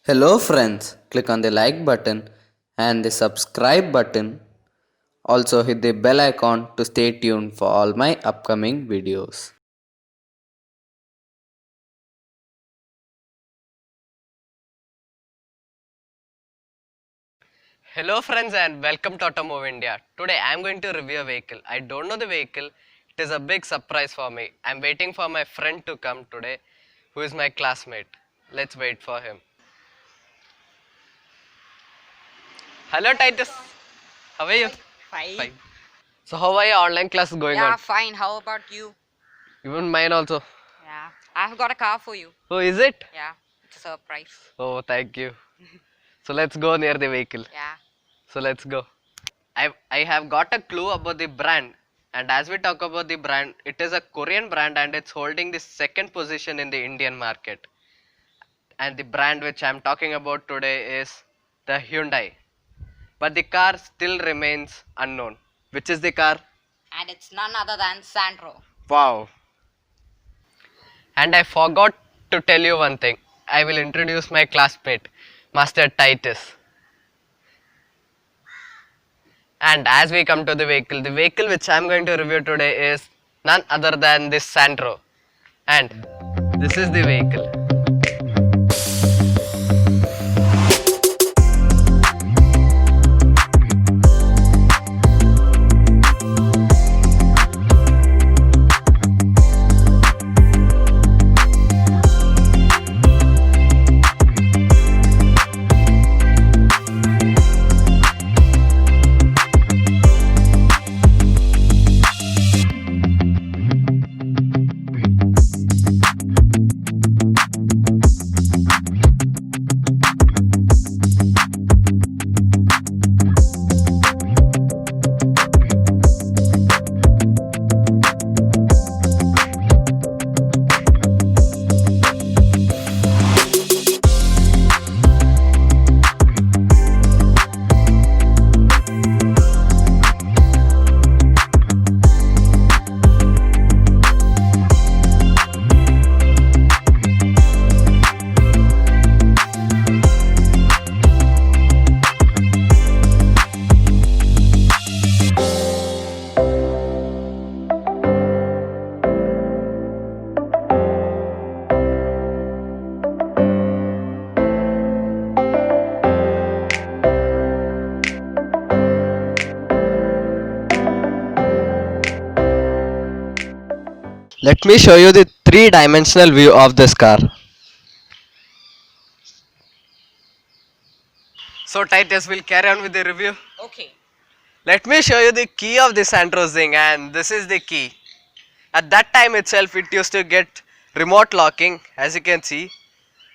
Hello friends, click on the like button and the subscribe button. Also hit the bell icon to stay tuned for all my upcoming videos. Hello friends and welcome to Automove India. Today I am going to review a vehicle. I don't know the vehicle. It is a big surprise for me. I am waiting for my friend to come today who is my classmate. Let's wait for him. Hello Titus. How are you? Fine. Fine. So how are your online classes going Yeah, on? fine. How about you? Even mine also. Yeah, I've got a car for you. Oh, is it? Yeah, it's a surprise. Oh, thank you. So let's go near the vehicle. Yeah. So let's go. I have got a clue about the brand, and as we talk about the brand, it is a Korean brand and it's holding the second position in the Indian market. And the brand which I'm talking about today is the Hyundai. But the car still remains unknown. Which is the car? And it's none other than Sandro. Wow. And I forgot to tell you one thing. I will introduce my classmate, Master Titus. And as we come to the vehicle which I'm going to review today is none other than this Sandro. And this is the vehicle. Let me show you the three-dimensional view of this car. So Titus will carry on with the review. Okay. Let me show you the key of the Sandro thing, and this is the key. At that time itself it used to get remote locking. As you can see,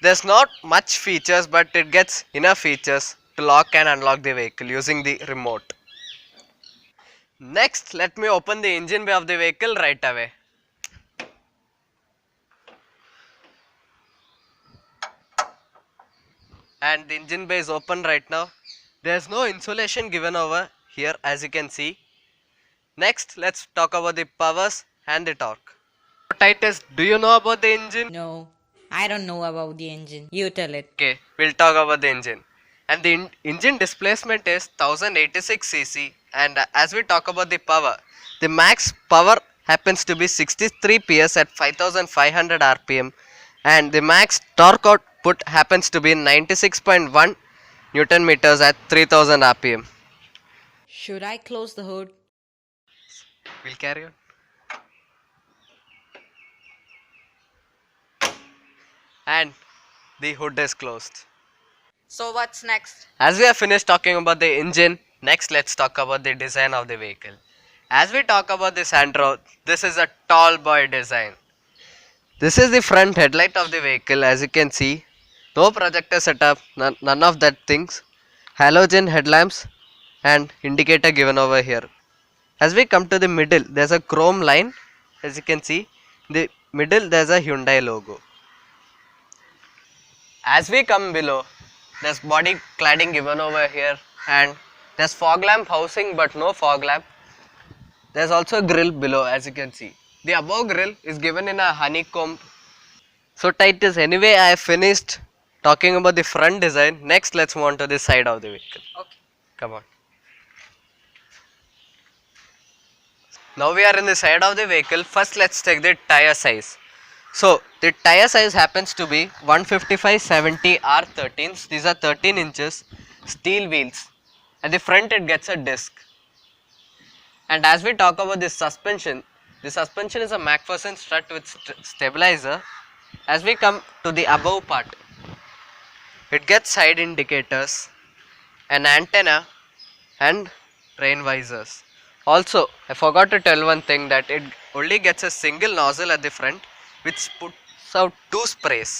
there's not much features, but it gets enough features to lock and unlock the vehicle using the remote. Next, let me open the engine bay of the vehicle right away. And the engine bay is open right now. There's no insulation given over here, as you can see. Next, let's talk about the powers and the torque. Titus, do you know about the engine? No, I don't know about the engine. You tell it. Okay, we'll talk about the engine. And the engine displacement is 1086 cc. And as we talk about the power, the max power happens to be 63 PS at 5500 RPM. And the max torque output happens to be 96.1 Newton meters at 3000 RPM. Should I close the hood? We'll carry on. And the hood is closed. So what's next? As we have finished talking about the engine, next let's talk about the design of the vehicle. As we talk about the Sandro, this is a tall boy design. This is the front headlight of the vehicle. As you can see, no projector setup, none of that things. Halogen headlamps and indicator given over here. As we come to the middle, there's a chrome line. As you can see, the middle there's a Hyundai logo. As we come below, there's body cladding given over here, and there's fog lamp housing but no fog lamp. There's also a grill below, as you can see. The above grill is given in a honeycomb. So Titus, anyway I finished talking about the front design, next let's move on to the side of the vehicle. Okay. Come on. Now we are in the side of the vehicle. First let's take the tire size. So the tire size happens to be 155/70 R13s. These are 13 inches steel wheels. At the front it gets a disc. And as we talk about the suspension is a MacPherson strut with stabilizer. As we come to the above part, it gets side indicators, an antenna and rain visors. Also, I forgot to tell one thing, that it only gets a single nozzle at the front which puts out 2 sprays.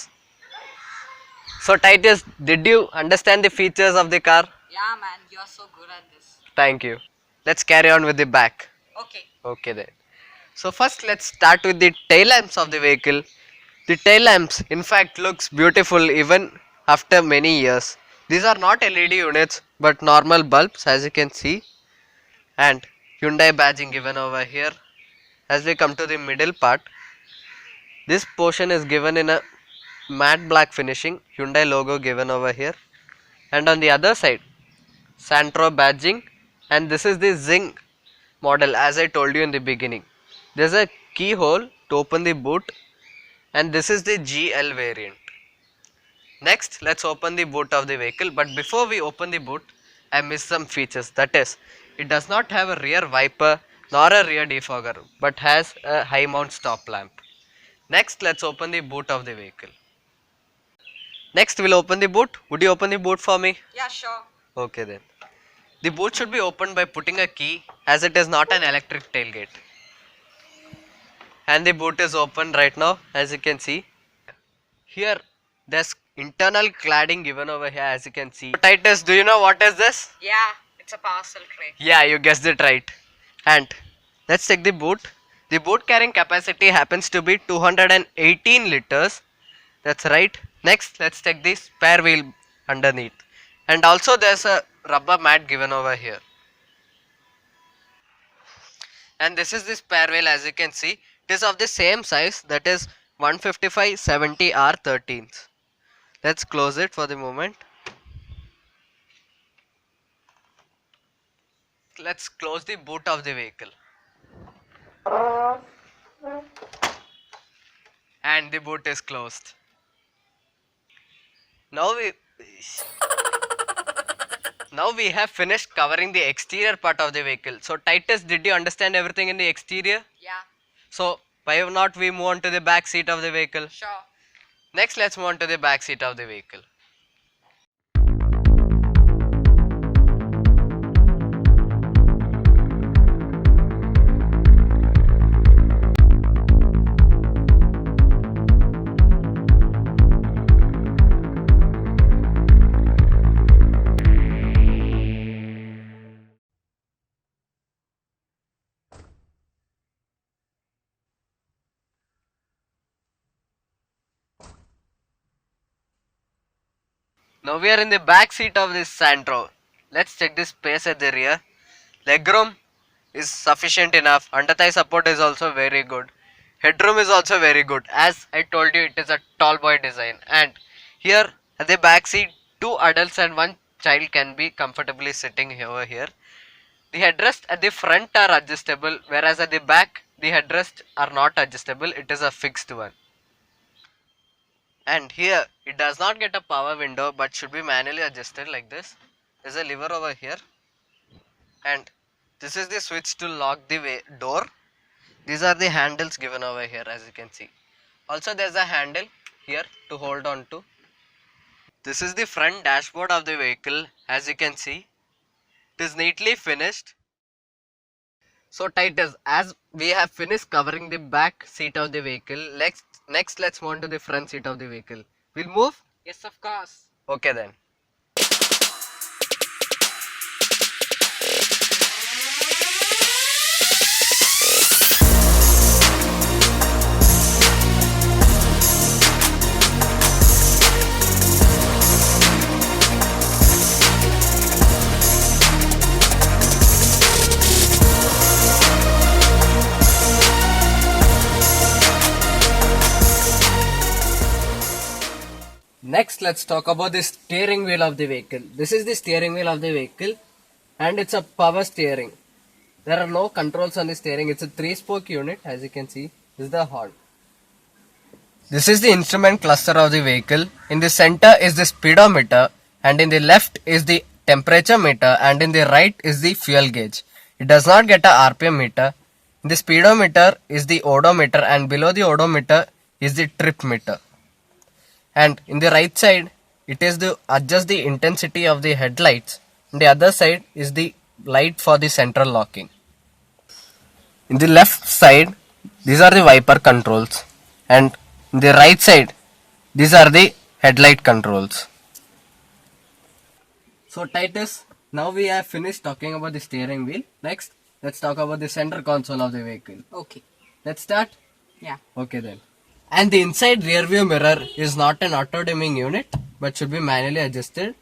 So Titus, did you understand the features of the car? Yeah, man, you're so good at this. Thank you. Let's carry on with the back. Okay. Okay then. So first let's start with the tail lamps of the vehicle. The tail lamps in fact looks beautiful even after many years. These are not LED units but normal bulbs, as you can see, and Hyundai badging given over here. As we come to the middle part, this portion is given in a matte black finishing, Hyundai logo given over here, and on the other side Santro badging, and this is the Zing model. As I told you in the beginning, there's a keyhole to open the boot, and this is the GL variant. Next let's open the boot of the vehicle, but before we open the boot I missed some features. That is, it does not have a rear wiper nor a rear defogger but has a high mount stop lamp. Next let's open the boot of the vehicle. Next we'll open the boot. Would you open the boot for me? Yeah, sure. Okay then. The boot should be opened by putting a key, as it is not an electric tailgate. And the boot is open right now, as you can see. Here there's internal cladding given over here, as you can see. Titus, do you know what is this? Yeah, it's a parcel tray. Yeah, you guessed it right. And let's take the boot. The boot carrying capacity happens to be 218 liters. That's right. Next let's take the spare wheel underneath. And also there's a rubber mat given over here. And this is the spare wheel, as you can see. It is of the same size, that is 155/70 R13s. Let's close it for the moment. Let's close the boot of the vehicle. And the boot is closed. Now we have finished covering the exterior part of the vehicle. So Titus, did you understand everything in the exterior? Yeah, So why not we move on to the back seat of the vehicle? sure. Next let's move on to the back seat of the vehicle. Now we are in the back seat of this Santro. Let's check the space at the rear. Legroom is sufficient enough. Under thigh support is also very good. Headroom is also very good. As I told you, it is a tall boy design. And here at the back seat, 2 adults and 1 child can be comfortably sitting over here. The headrest at the front are adjustable, whereas at the back the headrests are not adjustable. It is a fixed one. And here it does not get a power window but should be manually adjusted like this. There's a lever over here, and this is the switch to lock the door. These are the handles given over here, as you can see. Also there's a handle here to hold on to. This is the front dashboard of the vehicle, as you can see. It is neatly finished. So Titus, as we have finished covering the back seat of the vehicle, next let's move on to the front seat of the vehicle. We'll move? Yes, of course. Okay then. Next let's talk about the steering wheel of the vehicle. This is the steering wheel of the vehicle and it's a power steering. There are no controls on the steering. It's a 3-spoke unit, as you can see. This is the horn. This is the instrument cluster of the vehicle. In the center is the speedometer and in the left is the temperature meter and in the right is the fuel gauge. It does not get a RPM meter. In the speedometer is the odometer and below the odometer is the trip meter. And in the right side it is to adjust the intensity of the headlights. On the other side is the light for the central locking. In the left side these are the wiper controls and in the right side these are the headlight controls. So Titus, now we have finished talking about the steering wheel. Next let's talk about the center console of the vehicle. Okay. Let's start. Yeah. Okay then. And the inside rear view mirror is not an auto dimming unit but should be manually adjusted,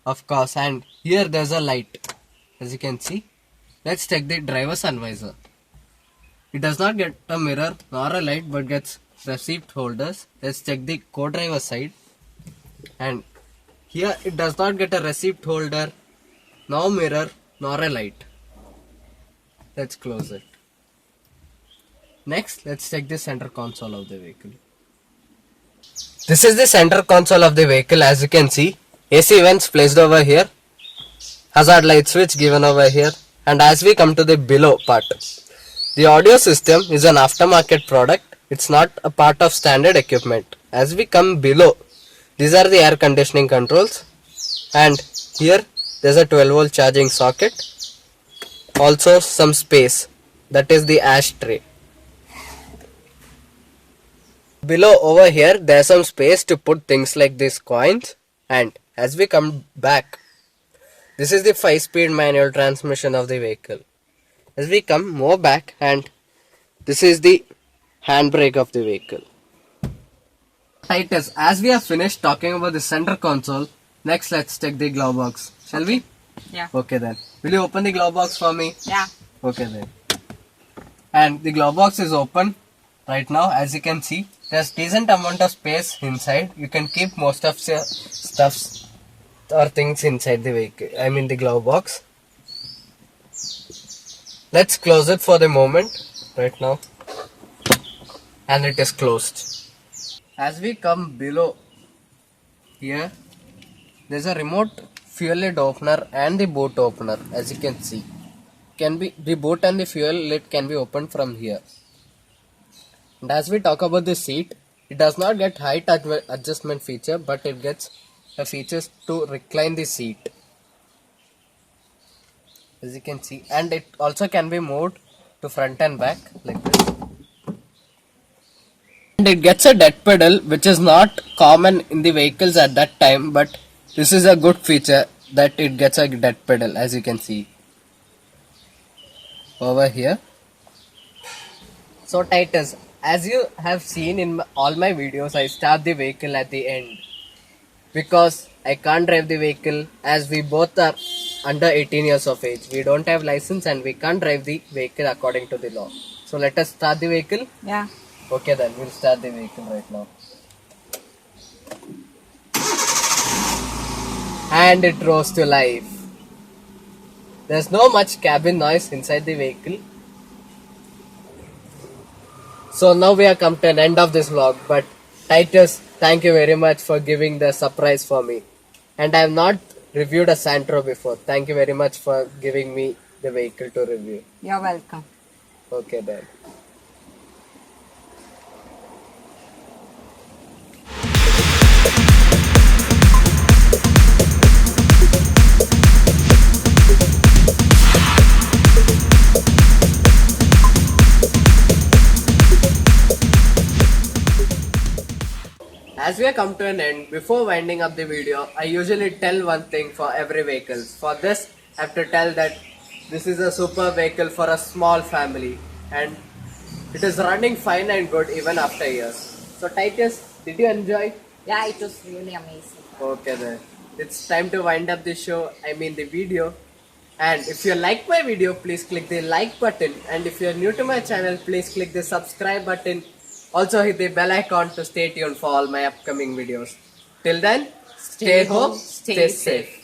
of course. And here there's a light, as you can see. Let's check the driver sun visor. It does not get a mirror nor a light but gets receipt holders. Let's check the co-driver side. And here it does not get a receipt holder, no mirror nor a light. Let's close it. Next, let's check the center console of the vehicle. This is the center console of the vehicle, as you can see. AC vents placed over here, hazard light switch given over here, and as we come to the below part, the audio system is an aftermarket product. It's not a part of standard equipment. As we come below, these are the air conditioning controls, and here there's a 12-volt charging socket. Also some space, that is the ashtray. Below over here there's some space to put things like these coins. And as we come back, this is the 5-speed manual transmission of the vehicle. As we come more back, and this is the handbrake of the vehicle. Titus, as we have finished talking about the center console, next let's check the glove box. Shall we? Yeah. Okay then. Will you open the glove box for me? Yeah. Okay then. And the glove box is open right now. As you can see, there's decent amount of space inside. You can keep most of your stuffs or things inside the vehicle, I mean the glove box. Let's close it for the moment right now. And it is closed. As we come below here, there's a remote fuel lid opener and the boot opener, as you can see. Can be the boot and the fuel lid can be opened from here. And as we talk about the seat, it does not get height adjustment feature, but it gets a features to recline the seat, as you can see. And it also can be moved to front and back like this. And it gets a dead pedal, which is not common in the vehicles at that time, but this is a good feature that it gets a dead pedal, as you can see over here. So Titus, as you have seen in all my videos, I start the vehicle at the end because I can't drive the vehicle, as we both are under 18 years of age. We don't have license and we can't drive the vehicle according to the law. So let us start the vehicle. Yeah. Okay then, we'll start the vehicle right now. And it rose to life. There's no much cabin noise inside the vehicle. So now we have come to an end of this vlog, but Titus, thank you very much for giving the surprise for me. And I have not reviewed a Santro before. Thank you very much for giving me the vehicle to review. You're welcome. Okay then. As we have come to an end, before winding up the video, I usually tell one thing for every vehicle. For this, I have to tell that this is a super vehicle for a small family and it is running fine and good even after years. So Titus, did you enjoy? Yeah, it was really amazing. Okay then. It's time to wind up the show, I mean the video. And if you like my video, please click the like button. And if you are new to my channel, please click the subscribe button. Also hit the bell icon to stay tuned for all my upcoming videos. Till then, Stay home, stay safe.